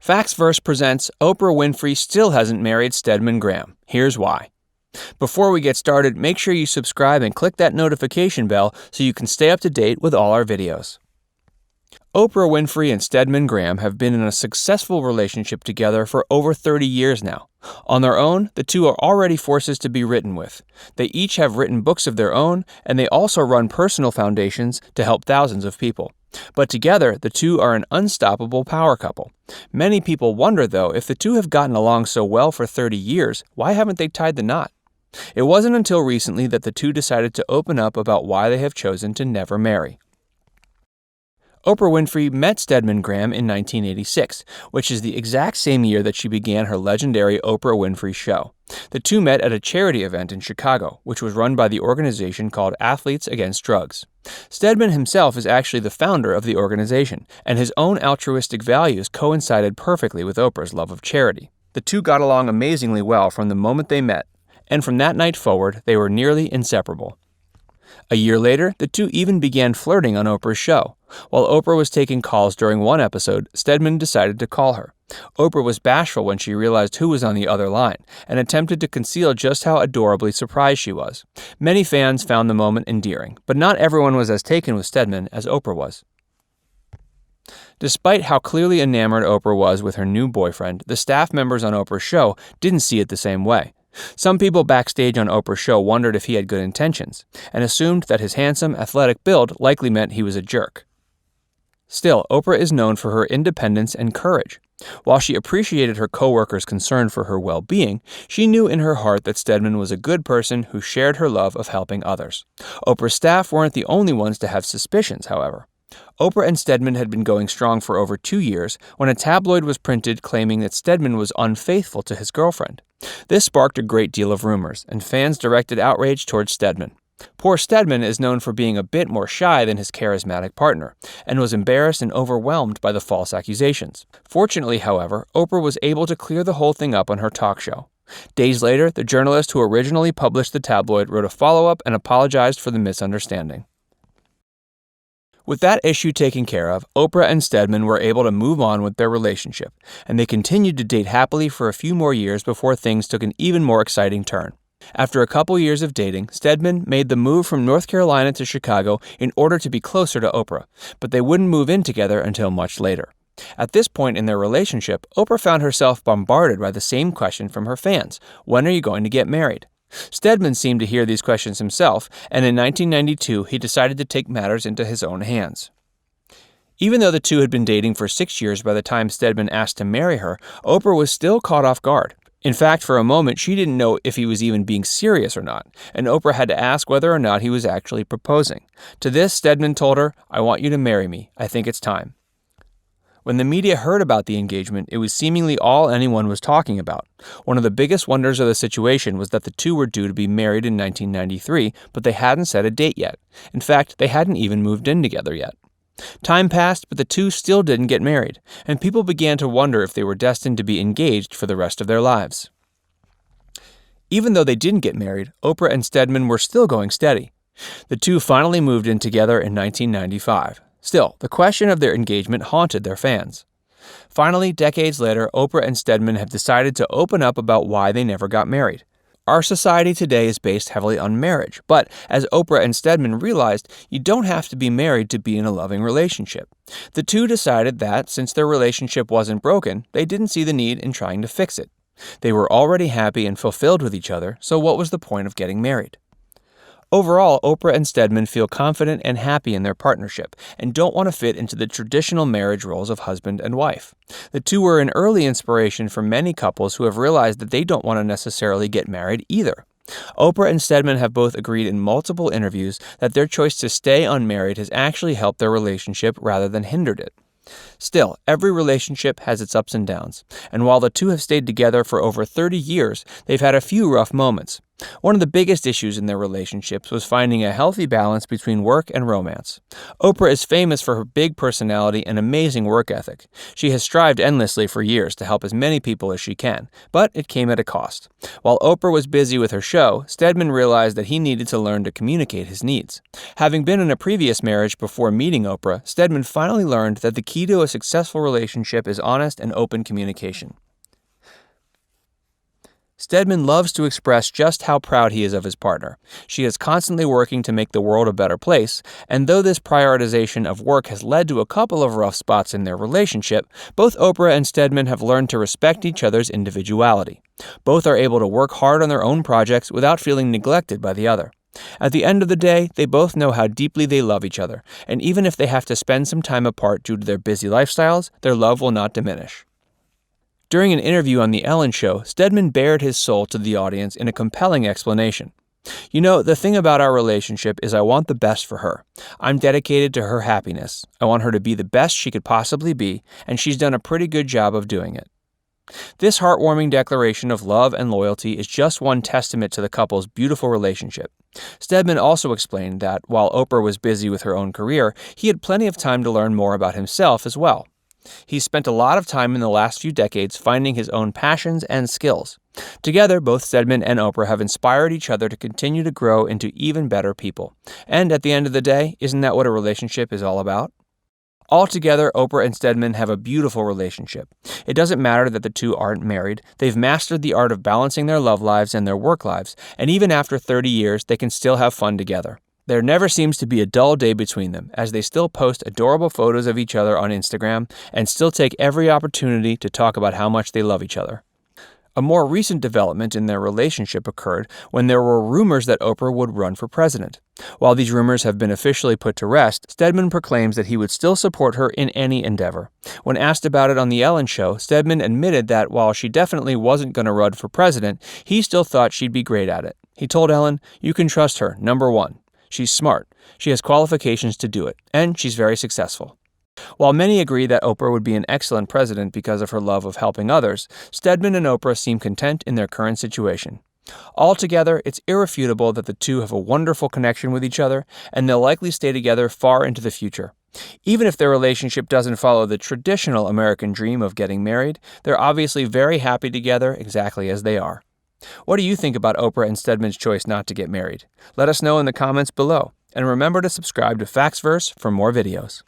Factsverse presents Oprah Winfrey still hasn't married Stedman Graham. Here's why. Before we get started, make sure you subscribe and click that notification bell so you can stay up to date with all our videos. Oprah Winfrey and Stedman Graham have been in a successful relationship together for over 30 years now. On their own, the two are already forces to be written with. They each have written books of their own, and they also run personal foundations to help thousands of people. But together, the two are an unstoppable power couple. Many people wonder, though, if the two have gotten along so well for 30 years, why haven't they tied the knot? It wasn't until recently that the two decided to open up about why they have chosen to never marry. Oprah Winfrey met Stedman Graham in 1986, which is the exact same year that she began her legendary Oprah Winfrey Show. The two met at a charity event in Chicago, which was run by the organization called Athletes Against Drugs. Stedman himself is actually the founder of the organization, and his own altruistic values coincided perfectly with Oprah's love of charity. The two got along amazingly well from the moment they met, and from that night forward, they were nearly inseparable. A year later, the two even began flirting on Oprah's show. While Oprah was taking calls during one episode, Stedman decided to call her. Oprah was bashful when she realized who was on the other line, and attempted to conceal just how adorably surprised she was. Many fans found the moment endearing, but not everyone was as taken with Stedman as Oprah was. Despite how clearly enamored Oprah was with her new boyfriend, the staff members on Oprah's show didn't see it the same way. Some people backstage on Oprah's show wondered if he had good intentions, and assumed that his handsome, athletic build likely meant he was a jerk. Still, Oprah is known for her independence and courage. While she appreciated her coworkers' concern for her well-being, she knew in her heart that Stedman was a good person who shared her love of helping others. Oprah's staff weren't the only ones to have suspicions, however. Oprah and Stedman had been going strong for over 2 years when a tabloid was printed claiming that Stedman was unfaithful to his girlfriend. This sparked a great deal of rumors, and fans directed outrage towards Stedman. Poor Stedman is known for being a bit more shy than his charismatic partner, and was embarrassed and overwhelmed by the false accusations. Fortunately, however, Oprah was able to clear the whole thing up on her talk show. Days later, the journalist who originally published the tabloid wrote a follow-up and apologized for the misunderstanding. With that issue taken care of, Oprah and Stedman were able to move on with their relationship, and they continued to date happily for a few more years before things took an even more exciting turn. After a couple years of dating, Stedman made the move from North Carolina to Chicago in order to be closer to Oprah, but they wouldn't move in together until much later. At this point in their relationship, Oprah found herself bombarded by the same question from her fans: when are you going to get married? Stedman seemed to hear these questions himself, and in 1992 he decided to take matters into his own hands. Even though the two had been dating for 6 years by the time Stedman asked to marry her, Oprah was still caught off guard. In fact, for a moment, she didn't know if he was even being serious or not, and Oprah had to ask whether or not he was actually proposing. To this, Stedman told her, "I want you to marry me. I think it's time." When the media heard about the engagement, it was seemingly all anyone was talking about. One of the biggest wonders of the situation was that the two were due to be married in 1993, but they hadn't set a date yet. In fact, they hadn't even moved in together yet. Time passed, but the two still didn't get married, and people began to wonder if they were destined to be engaged for the rest of their lives. Even though they didn't get married, Oprah and Stedman were still going steady. The two finally moved in together in 1995. Still, the question of their engagement haunted their fans. Finally, decades later, Oprah and Stedman have decided to open up about why they never got married. Our society today is based heavily on marriage, but as Oprah and Stedman realized, you don't have to be married to be in a loving relationship. The two decided that, since their relationship wasn't broken, they didn't see the need in trying to fix it. They were already happy and fulfilled with each other, so what was the point of getting married? Overall, Oprah and Stedman feel confident and happy in their partnership and don't want to fit into the traditional marriage roles of husband and wife. The two were an early inspiration for many couples who have realized that they don't want to necessarily get married either. Oprah and Stedman have both agreed in multiple interviews that their choice to stay unmarried has actually helped their relationship rather than hindered it. Still, every relationship has its ups and downs, and while the two have stayed together for over 30 years, they've had a few rough moments. One of the biggest issues in their relationships was finding a healthy balance between work and romance. Oprah is famous for her big personality and amazing work ethic. She has strived endlessly for years to help as many people as she can, but it came at a cost. While Oprah was busy with her show, Stedman realized that he needed to learn to communicate his needs. Having been in a previous marriage before meeting Oprah, Stedman finally learned that the key to a successful relationship is honest and open communication. Stedman loves to express just how proud he is of his partner. She is constantly working to make the world a better place, and though this prioritization of work has led to a couple of rough spots in their relationship, both Oprah and Stedman have learned to respect each other's individuality. Both are able to work hard on their own projects without feeling neglected by the other. At the end of the day, they both know how deeply they love each other, and even if they have to spend some time apart due to their busy lifestyles, their love will not diminish. During an interview on The Ellen Show, Stedman bared his soul to the audience in a compelling explanation. "You know, the thing about our relationship is I want the best for her. I'm dedicated to her happiness. I want her to be the best she could possibly be, and she's done a pretty good job of doing it." This heartwarming declaration of love and loyalty is just one testament to the couple's beautiful relationship. Stedman also explained that, while Oprah was busy with her own career, he had plenty of time to learn more about himself as well. He's spent a lot of time in the last few decades finding his own passions and skills. Together, both Stedman and Oprah have inspired each other to continue to grow into even better people. And at the end of the day, isn't that what a relationship is all about? Altogether, Oprah and Stedman have a beautiful relationship. It doesn't matter that the two aren't married. They've mastered the art of balancing their love lives and their work lives, and even after 30 years, they can still have fun together. There never seems to be a dull day between them, as they still post adorable photos of each other on Instagram and still take every opportunity to talk about how much they love each other. A more recent development in their relationship occurred when there were rumors that Oprah would run for president. While these rumors have been officially put to rest, Stedman proclaims that he would still support her in any endeavor. When asked about it on The Ellen Show, Stedman admitted that while she definitely wasn't going to run for president, he still thought she'd be great at it. He told Ellen, "You can trust her, number one. She's smart, she has qualifications to do it, and she's very successful." While many agree that Oprah would be an excellent president because of her love of helping others, Stedman and Oprah seem content in their current situation. Altogether, it's irrefutable that the two have a wonderful connection with each other, and they'll likely stay together far into the future. Even if their relationship doesn't follow the traditional American dream of getting married, they're obviously very happy together exactly as they are. What do you think about Oprah and Stedman's choice not to get married? Let us know in the comments below. And remember to subscribe to Facts Verse for more videos.